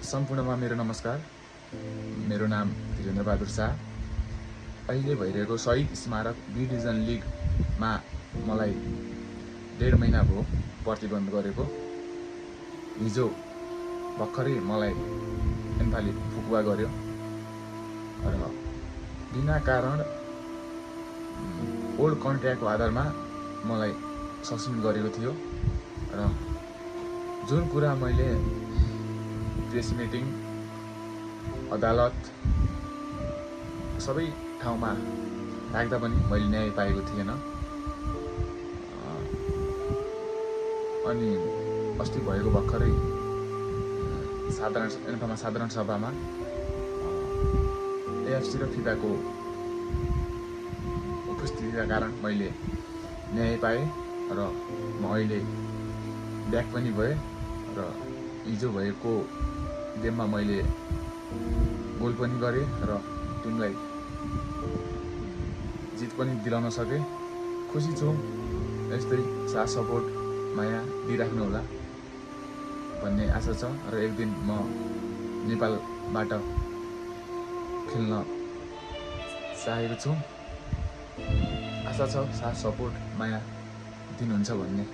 सम्पूर्णमा मेरो नमस्कार। मेरो नाम धिरेन्द्र बहादुर शाह। अहिले भइरहेको शहीद स्मारक बी डिभिजन लिगमा मलाई 1.5 महिना भयो प्रतिबन्ध गरेको। हिजो भर्खरै मलाई एन्फाले फुकुवा गर्यो र बिना कारण ओल्ड कन्ट्र्याक्टको आधारमा मलाई सस्पेन्ड गरेको थियो र जुन कुरा मैले प्रेस मिटिङ, अदालत सबै ठाउँमा राख्दा पनि मैले न्याय पाएको थिएन। अनि अस्ति भएको भर्खरै साधारण सभामा एएफसी र फिफाको उपस्थितिका कारण मैले न्याय पाएँ र म अहिले ब्याक पनि भएँ र हिजो भएको गेममा मैले गोल पनि गरेँ र टिमलाई जित पनि दिलाउन सकेँ। खुसी छु। यस्तै साथ सपोर्ट माया दिइराख्नु होला भन्ने आशा छ र एक दिन म नेपालबाट खेल्न चाहेको छु। आशा छ साथ सपोर्ट माया दिनुहुन्छ भन्ने।